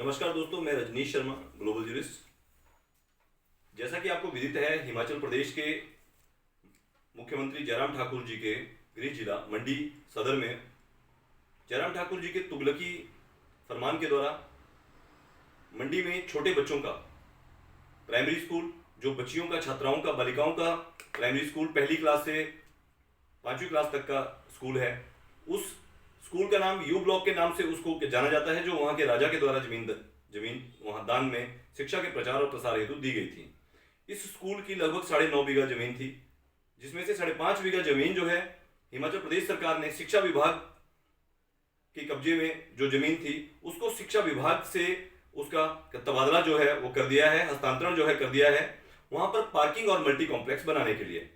नमस्कार दोस्तों, मैं रजनीश शर्मा, ग्लोबल जूरिस्ट। जैसा कि आपको विदित है, हिमाचल प्रदेश के मुख्यमंत्री जयराम ठाकुर जी के गृह जिला मंडी सदर में जयराम ठाकुर जी के तुगलकी फरमान के द्वारा मंडी में छोटे बच्चों का प्राइमरी स्कूल, जो बच्चियों का, छात्राओं का, बालिकाओं का प्राइमरी स्कूल, पहली क्लास से 5वीं क्लास तक का स्कूल है। उस स्कूल का नाम यू ब्लॉक के नाम से उसको जाना जाता है, जो वहाँ के राजा के द्वारा जमीन वहाँ दान में शिक्षा के प्रचार और प्रसार हेतु दी गई थी। इस स्कूल की लगभग 9.5 बीघा जमीन थी, जिसमें से 5.5 बीघा जमीन जो है हिमाचल प्रदेश सरकार ने शिक्षा विभाग के कब्जे में जो जमीन थी उसको शिक्षा विभाग से उसका तबादला जो है वो कर दिया है, हस्तांतरण जो है कर दिया है वहां पर पार्किंग और मल्टी कॉम्प्लेक्स बनाने के लिए।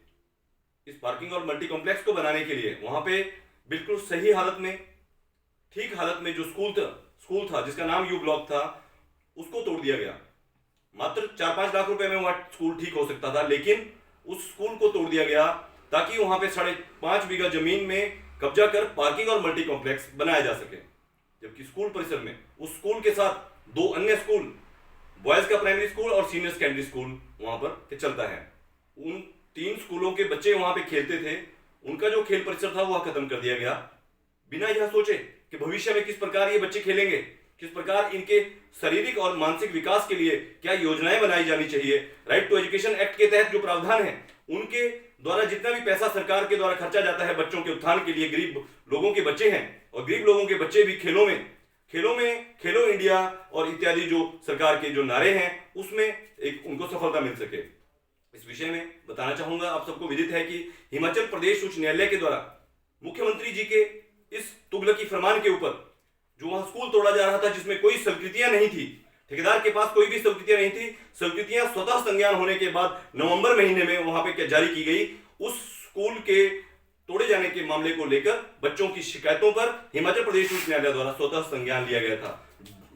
इस पार्किंग और मल्टी कॉम्प्लेक्स को बनाने के लिए वहां पे बिल्कुल सही हालत में, ठीक हालत में जो स्कूल था जिसका नाम यू ब्लॉक था, उसको तोड़ दिया गया। मात्र 4-5 लाख रुपए में वह स्कूल ठीक हो सकता था, लेकिन उस स्कूल को तोड़ दिया गया ताकि वहां पे 5.5 बीघा जमीन में कब्जा कर पार्किंग और मल्टी कॉम्प्लेक्स बनाया जा सके। जबकि स्कूल परिसर में उस स्कूल के साथ 2 अन्य स्कूल, बॉयज का प्राइमरी स्कूल और सीनियर सेकेंडरी स्कूल वहां पर चलता है। उन 3 स्कूलों के बच्चे वहां पे खेलते थे, उनका जो खेल परिसर था वह खत्म कर दिया गया, बिना यह सोचे कि भविष्य में किस प्रकार ये बच्चे खेलेंगे, किस प्रकार इनके शारीरिक और मानसिक विकास के लिए क्या योजनाएं बनाई जानी चाहिए। राइट टू एजुकेशन एक्ट के तहत जो प्रावधान है, उनके द्वारा जितना भी पैसा सरकार के द्वारा खर्चा जाता है बच्चों के उत्थान के लिए, गरीब लोगों के बच्चे हैं और गरीब लोगों के बच्चे भी खेलों में खेलो इंडिया और इत्यादि जो सरकार के जो नारे हैं उसमें एक उनको सफलता मिल सके। इस विषय में बताना चाहूंगा, आप सबको विदित है कि हिमाचल प्रदेश उच्च न्यायालय के द्वारा मुख्यमंत्री जी के इस तुगलकी फरमान के ऊपर जो वहां स्कूल तोड़ा जा रहा था, जिसमें कोई स्वीकृतियां नहीं थी, ठेकेदार के पास कोई भी स्वीकृतियां नहीं थी, स्वीकृतियां स्वतः संज्ञान होने के बाद नवंबर महीने में वहां पे जारी की गई। उस स्कूल के तोड़े जाने के मामले को लेकर बच्चों की शिकायतों पर हिमाचल प्रदेश उच्च न्यायालय द्वारा स्वतः संज्ञान लिया गया था,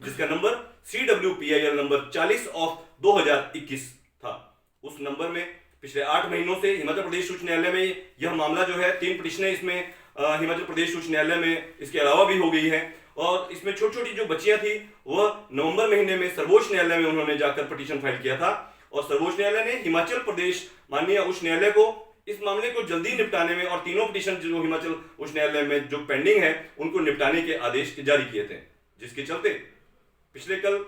जिसका नंबर CWPIL नंबर 40/2021 था। उस नंबर में पिछले 8 महीनों से हिमाचल प्रदेश उच्च न्यायालय में यह मामला जो है 3 पिटिशनें इसमें हिमाचल प्रदेश उच्च न्यायालय में इसके अलावा भी हो गई है। और इसमें छोटी छोटी जो बच्चियां थी वह नवंबर महीने में सर्वोच्च न्यायालय में उन्होंने जाकर पिटीशन फाइल किया था और सर्वोच्च न्यायालय ने हिमाचल प्रदेश माननीय उच्च न्यायालय को इस मामले को जल्दी निपटाने में और तीनों पिटीशन जो हिमाचल उच्च न्यायालय में जो पेंडिंग है उनको निपटाने के आदेश जारी किए थे, जिसके चलते पिछले कल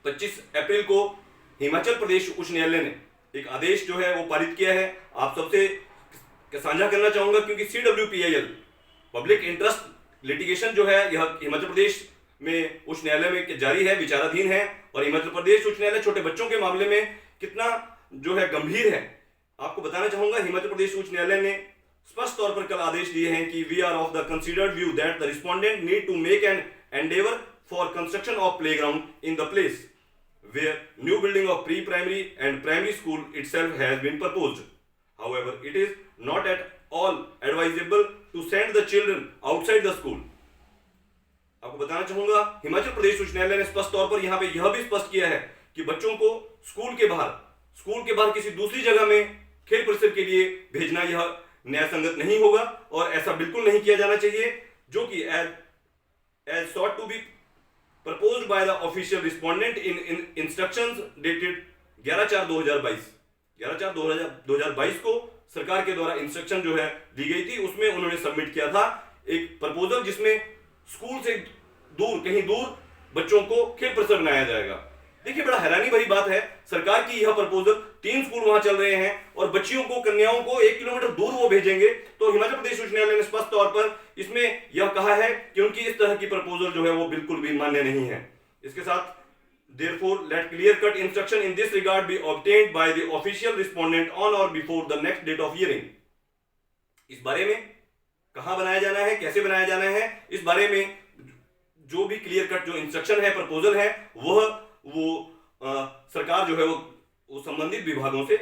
25 अप्रैल को हिमाचल प्रदेश उच्च न्यायालय ने एक आदेश जो है वो पारित किया है। आप सबसे साझा करना चाहूंगा क्योंकि CWPIL पब्लिक इंटरेस्ट लिटिगेशन जो है यह हिमाचल प्रदेश में उच्च न्यायालय में जारी है, विचाराधीन है और हिमाचल प्रदेश उच्च न्यायालय छोटे बच्चों के मामले में कितना जो है गंभीर है आपको बताना चाहूंगा। हिमाचल प्रदेश उच्च न्यायालय ने स्पष्ट तौर पर कल आदेश दिए हैं कि we are of the considered view that the respondent need to make an endeavour for construction of playground in the place where new building of pre-primary and primary school itself has been proposed. However, it is not at all advisable to send the children outside the school. आपको बताना चाहूंगा, हिमाचल प्रदेश उच्च न्यायालय ने स्पष्ट तौर पर यहाँ पे यह भी स्पष्ट किया है कि बच्चों को स्कूल के बाहर किसी दूसरी जगह में खेल परिसर के लिए भेजना यह न्याय संगत नहीं होगा और ऐसा बिल्कुल नहीं किया जाना चाहिए, जो कि as sought to be proposed by the official respondent in instructions dated 11/4/2022 को सरकार के द्वारा इंस्ट्रक्शन जो है दी गई थी, उसमें उन्होंने सबमिट किया था एक प्रपोजल जिसमें स्कूल से कहीं दूर बच्चों को खेल परिसर बनाया जाएगा। देखिए, बड़ा हैरानी भरी बात है, सरकार की यह प्रपोजल 3 स्कूल वहां चल रहे हैं और बच्चियों को, कन्याओं को 1 किलोमीटर दूर वो भेजेंगे। तो हिमाचल प्रदेश उच्च न्यायालय ने स्पष्ट तौर पर इसमें यह कहा है कि उनकी इस तरह की प्रपोजल जो है वो बिल्कुल भी मान्य नहीं है। इसके साथ therefore let clear cut instruction in this regard be obtained by the official respondent on or before the next date of hearing। इस बारे में कहां बनाया जाना है, कैसे बनाया जाना है, इस बारे में जो भी क्लियर कट जो इंस्ट्रक्शन है, प्रपोजल है, वो सरकार जो है वो संबंधित विभागों से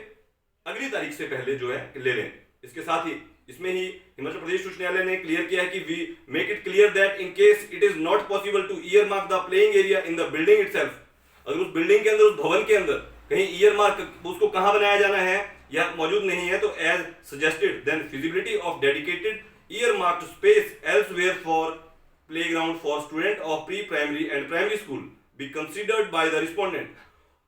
अगली तारीख से पहले जो है ले लें। इसके साथ ही इसमें ही हिमाचल प्रदेश उच्च न्यायालय ने क्लियर किया है कि we make it clear that in case it is not possible to earmark the playing area in the building itself, अगर उस बिल्डिंग के अंदर, उस भवन के अंदर कहीं ईयर मार्क उसको कहां बनाया जाना है या मौजूद नहीं है, तो as suggested then feasibility of dedicated earmarked space elsewhere for playground for student of pre primary and primary school be considered by the respondent.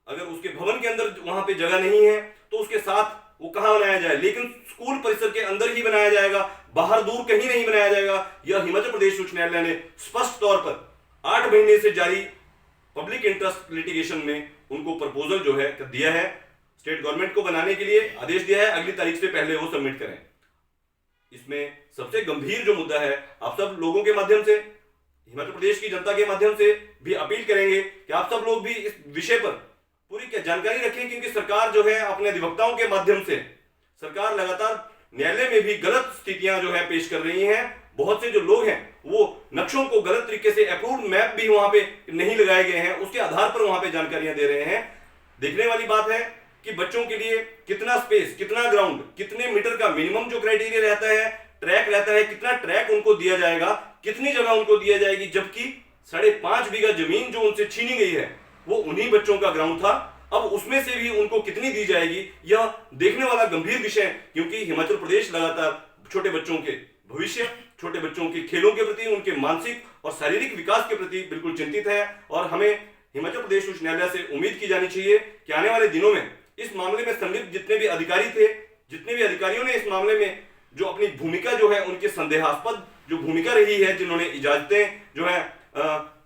अगर उसके भवन के अंदर वहां पे जगह नहीं है तो उसके साथ वो कहां बनाया जाए, लेकिन स्कूल परिसर के अंदर ही बनाया जाएगा, बाहर दूर कहीं नहीं बनाया जाएगा। यह हिमाचल प्रदेश उच्च न्यायालय ने स्पष्ट तौर पर 8 महीने से जारी पब्लिक इंटरेस्ट लिटिगेशन में उनको प्रपोजल जो है दिया है, स्टेट गवर्नमेंट को बनाने के लिए आदेश दिया है, अगली तारीख से पहले वो सबमिट करें। इसमें सबसे गंभीर जो मुद्दा है, आप सब लोगों के माध्यम से, हिमाचल प्रदेश की जनता के माध्यम से भी अपील करेंगे कि आप सब लोग भी इस विषय पर पूरी क्या जानकारी रखें, क्योंकि सरकार जो है अपने अधिवक्ताओं के माध्यम से सरकार लगातार न्यायालय में भी गलत स्थितियां जो है पेश कर रही हैं। बहुत से जो लोग हैं वो नक्शों को गलत तरीके से, अप्रूव्ड मैप भी वहां पे नहीं लगाए गए हैं, उसके आधार पर वहां पे जानकारियां दे रहे हैं। देखने वाली बात है कि बच्चों के लिए कितना स्पेस, कितना ग्राउंड, कितने मीटर का मिनिमम जो क्राइटेरिया रहता है, ट्रैक रहता है, कितना ट्रैक उनको दिया जाएगा, कितनी जगह उनको दिया जाएगी, जबकि 5.5 बीघा जमीन जो उनसे छीनी गई है वो उन्हीं बच्चों का ग्राउंड था। अब उसमें से भी उनको कितनी दी जाएगी, यह देखने वाला गंभीर विषय है, क्योंकि हिमाचल प्रदेश लगातार छोटे बच्चों के भविष्य, छोटे बच्चों के खेलों के प्रति, उनके मानसिक और शारीरिक विकास के प्रति बिल्कुल चिंतित है। और हमें हिमाचल प्रदेश उच्च न्यायालय से उम्मीद की जानी चाहिए कि आने वाले दिनों में इस मामले में संलिप्त जितने भी अधिकारी थे, जितने भी अधिकारियों ने इस मामले में जो अपनी भूमिका जो है, उनके संदेहास्पद जो भूमिका रही है, जिन्होंने इजाजतें जो है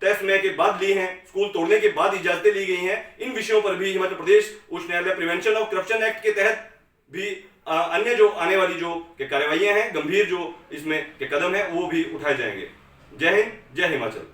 तय समय के बाद ली हैं, स्कूल तोड़ने के बाद इजाजतें ली गई हैं, इन विषयों पर भी हिमाचल प्रदेश उच्च न्यायालय प्रिवेंशन ऑफ करप्शन एक्ट के तहत भी अन्य जो आने वाली जो कार्रवाइयां हैं, गंभीर जो इसमें के कदम हैं, वो भी उठाए जाएंगे। जय हिंद, जय हिमाचल।